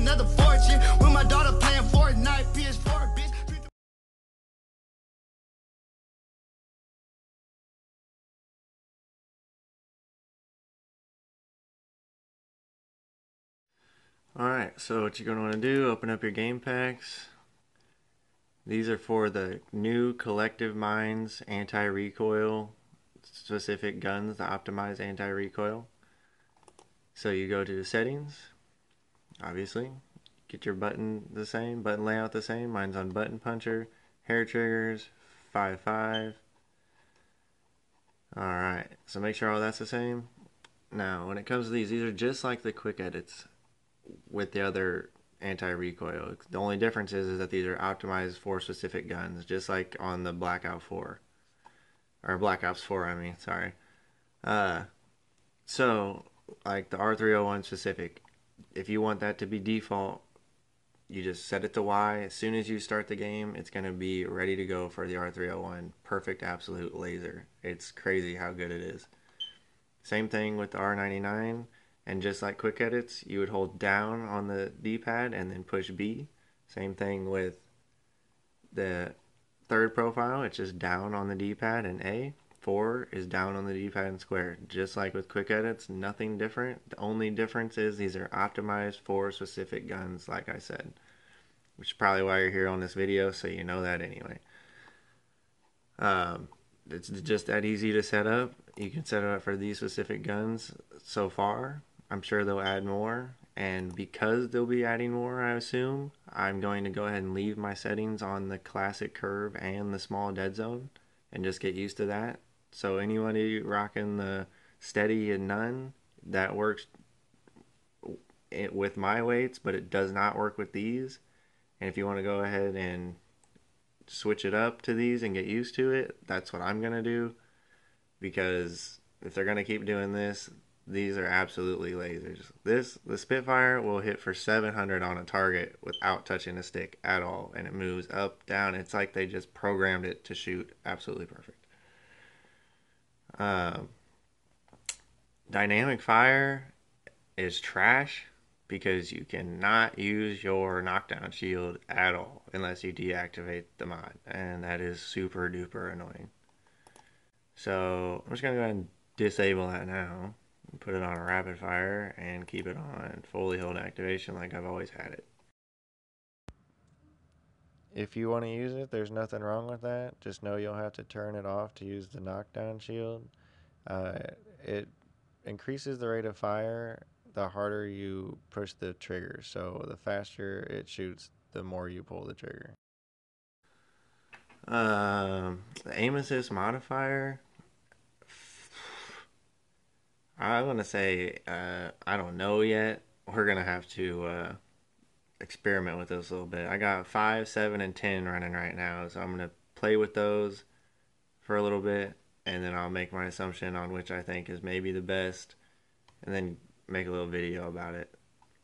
another fortune. With my daughter playing Fortnite, PS4, bitch. Alright, so what you're going to want to do, open up your game packs. These are for the new Collective Minds anti-recoil specific guns, the optimized anti-recoil. So you go to the settings, obviously, get your button layout the same. Mine's on button puncher, hair triggers, 5.5. Alright, so make sure all that's the same. Now, when it comes to these are just like the quick edits with the other anti-recoil. The only difference is that these are optimized for specific guns, just like on the Blackout 4. Or Black Ops 4, I mean, sorry. So, like the R301 specific, if you want that to be default, you just set it to Y. As soon as you start the game, it's going to be ready to go for the R301. Perfect absolute laser. It's crazy how good it is. Same thing with the R99, and just like quick edits, you would hold down on the D-pad and then push B. Same thing with the third profile, it's just down on the D-pad and A. 4 is down on the D-pad and square. Just like with quick edits, nothing different. The only difference is these are optimized for specific guns, like I said. Which is probably why you're here on this video, so you know that anyway. It's just that easy to set up. You can set it up for these specific guns so far. I'm sure they'll add more. And because they'll be adding more, I assume, I'm going to go ahead and leave my settings on the classic curve and the small dead zone and just get used to that. So anybody rocking the steady and none, that works with my weights, but it does not work with these. And if you want to go ahead and switch it up to these and get used to it, that's what I'm going to do. Because if they're going to keep doing this, these are absolutely lasers. The Spitfire will hit for 700 on a target without touching the stick at all. And it moves up, down. It's like they just programmed it to shoot absolutely perfect. Dynamic fire is trash because you cannot use your knockdown shield at all unless you deactivate the mod. And that is super duper annoying. So I'm just going to go ahead and disable that now. Put it on a rapid fire and keep it on fully hold activation like I've always had it. If you want to use it, there's nothing wrong with that. Just know you'll have to turn it off to use the knockdown shield. It increases the rate of fire the harder you push the trigger. So the faster it shoots, the more you pull the trigger. The aim assist modifier, I'm going to say, I don't know yet. We're going to have to experiment with this a little bit. I got 5, 7, and 10 running right now, so I'm going to play with those for a little bit, and then I'll make my assumption on which I think is maybe the best, and then make a little video about it.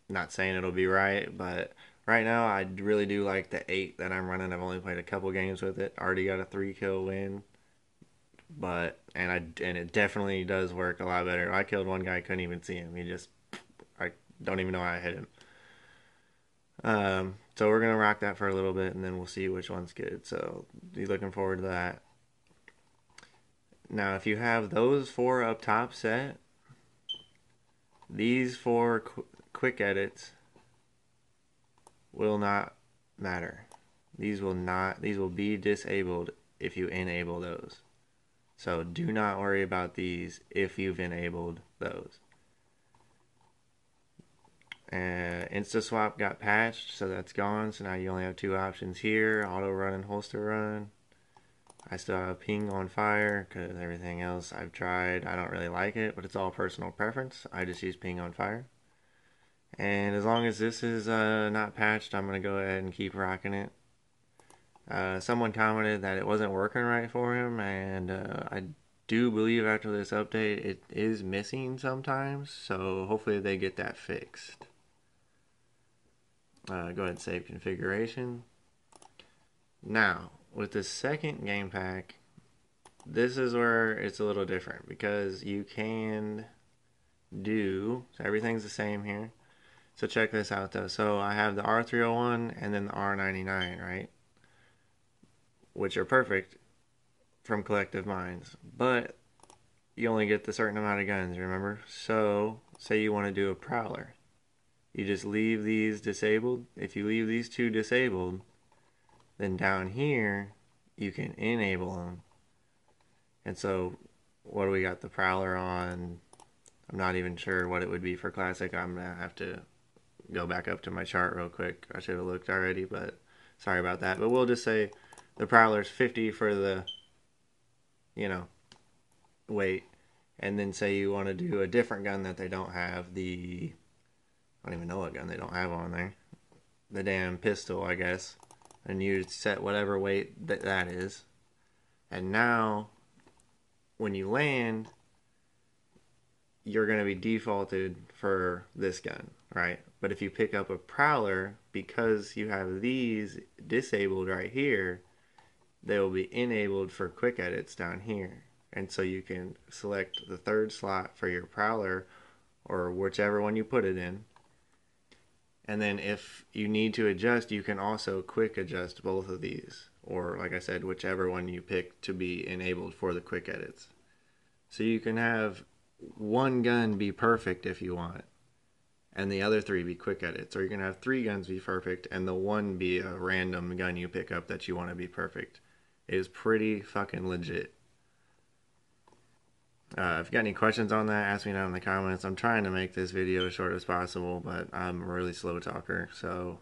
Not saying it'll be right, but right now I really do like the 8 that I'm running. I've only played a couple games with it. Already got a 3-kill win. But and it definitely does work a lot better. I killed one guy, couldn't even see him. I don't even know how I hit him. So we're gonna rock that for a little bit, and then we'll see which one's good. So be looking forward to that. Now, if you have those 4 up top set, these 4 quick edits will not matter. These will be disabled if you enable those. So do not worry about these if you've enabled those. Insta swap got patched, so that's gone. So now you only have 2 options here: auto run and holster run. I still have ping on fire because everything else I've tried, I don't really like it, but it's all personal preference. I just use ping on fire. And as long as this is not patched, I'm going to go ahead and keep rocking it. Someone commented that it wasn't working right for him, and I do believe after this update it is missing sometimes, so hopefully they get that fixed. Go ahead and save configuration. Now, with the second game pack, this is where it's a little different because you can do, so everything's the same here. So check this out though. So I have the R301 and then the R99, right? Which are perfect from Collective Minds. But you only get the certain amount of guns, remember? So say you want to do a Prowler. You just leave these disabled. If you leave these two disabled, then down here you can enable them. And so what do we got the Prowler on? I'm not even sure what it would be for Classic. I'm going to have to go back up to my chart real quick. I should have looked already, but sorry about that. But we'll just say the Prowler's 50 for the, you know, weight. And then say you want to do a different gun that they don't have. I don't even know what gun they don't have on there. The damn pistol, I guess. And you set whatever weight that is. And now, when you land, you're going to be defaulted for this gun, right? But if you pick up a Prowler, because you have these disabled right here, they will be enabled for quick edits down here. And so you can select the third slot for your Prowler, or whichever one you put it in. And then if you need to adjust, you can also quick adjust both of these. Or like I said, whichever one you pick to be enabled for the quick edits. So you can have one gun be perfect if you want, and the other three be quick edits. Or you can have three guns be perfect and the one be a random gun you pick up that you want to be perfect. It is pretty fucking legit. If you got any questions on that, ask me down in the comments. I'm trying to make this video as short as possible, but I'm a really slow talker, so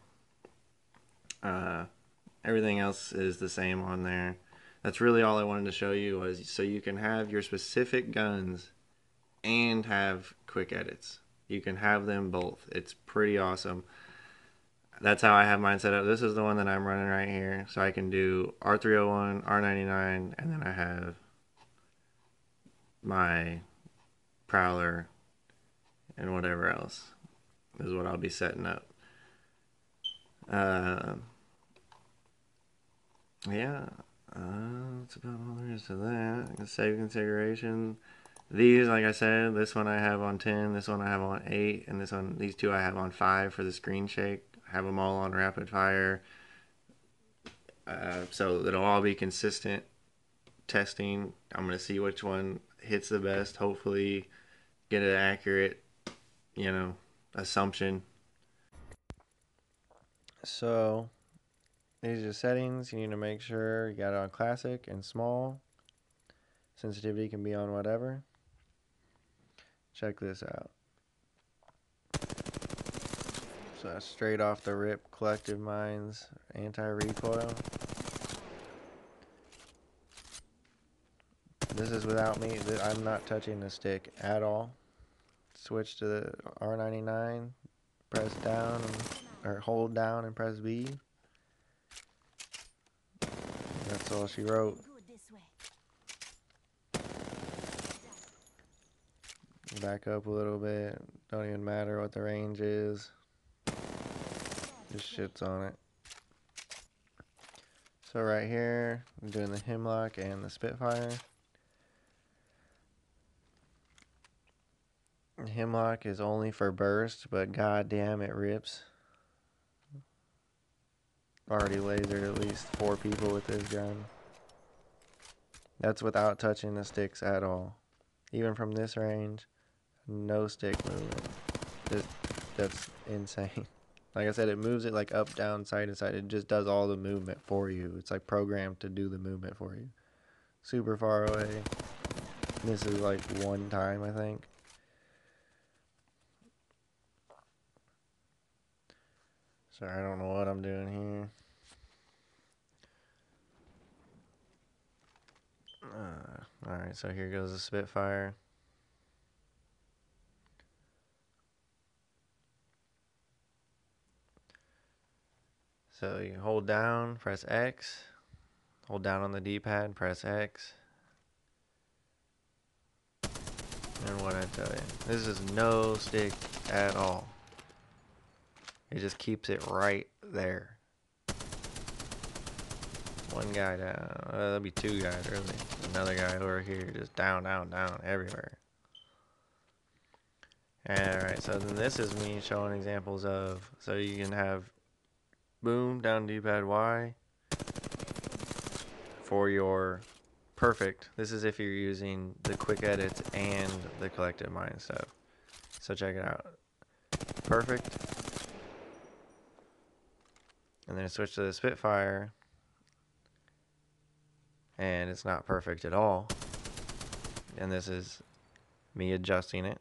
everything else is the same on there. That's really all I wanted to show you, was so you can have your specific guns and have quick edits. You can have them both. It's pretty awesome. That's how I have mine set up. This is the one that I'm running right here. So I can do R301, R99, and then I have my Prowler and whatever else is what I'll be setting up. Yeah, that's about all there is to that. I can save configuration. These, like I said, this one I have on 10, this one I have on 8, and these two I have on 5 for the screen shake. I have them all on rapid fire. So it'll all be consistent testing. I'm going to see which one hits the best. Hopefully get an accurate, assumption. So these are settings. You need to make sure you got it on classic and small. Sensitivity can be on whatever. Check this out. So that's straight off the rip, Collective Minds anti-recoil. This is without me. I'm not touching the stick at all. Switch to the R99, press down, or hold down and press B. That's all she wrote. Back up a little bit. Don't even matter what the range is. Just shit's on it. So right here, I'm doing the Hemlock and the Spitfire. Hemlock is only for burst, but goddamn it rips. Already lasered at least 4 people with this gun. That's without touching the sticks at all. Even from this range, no stick movement. That's insane. Like I said, it moves it like up, down, side to side. It just does all the movement for you. It's like programmed to do the movement for you. Super far away. This is like one time, I think. Sorry, I don't know what I'm doing here. Alright, so here goes the Spitfire. So you hold down, press X. Hold down on the D-pad, press X. And what I tell you, this is no stick at all. It just keeps it right there. One guy down. That'll be 2 guys, really. Another guy over here, just down, down, down, everywhere. Alright, so then this is me showing examples of, so you can have boom, down D-pad Y for your perfect. This is if you're using the quick edits and the collective mind stuff. So check it out. Perfect. And then switch to the Spitfire. And it's not perfect at all. And this is me adjusting it.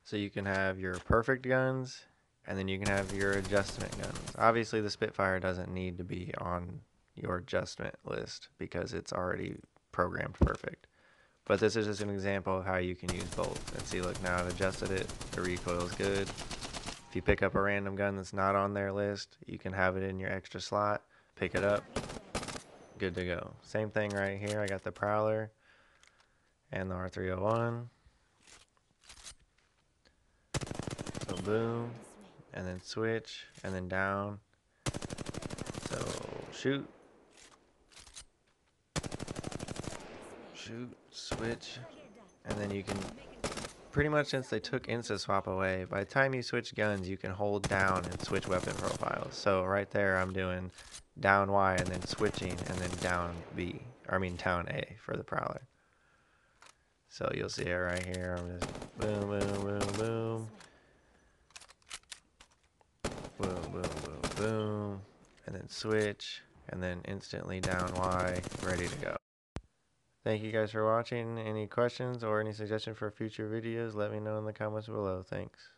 So you can have your perfect guns, and then you can have your adjustment guns. Obviously the Spitfire doesn't need to be on your adjustment list because it's already programmed perfect. But this is just an example of how you can use both. And see, look, now I've adjusted it. The recoil is good. If you pick up a random gun that's not on their list, you can have it in your extra slot, pick it up, good to go. Same thing right here. I got the Prowler and the R301. So boom, and then switch, and then down. So shoot, switch, and then you can, pretty much since they took insta swap away, by the time you switch guns, you can hold down and switch weapon profiles. So right there, I'm doing down Y and then switching, and then down B, or I mean down A for the Prowler. So you'll see it right here. I'm just boom, boom, boom, boom. Boom, boom, boom, boom, and then switch, and then instantly down Y, ready to go. Thank you guys for watching. Any questions or any suggestion for future videos, let me know in the comments below. Thanks.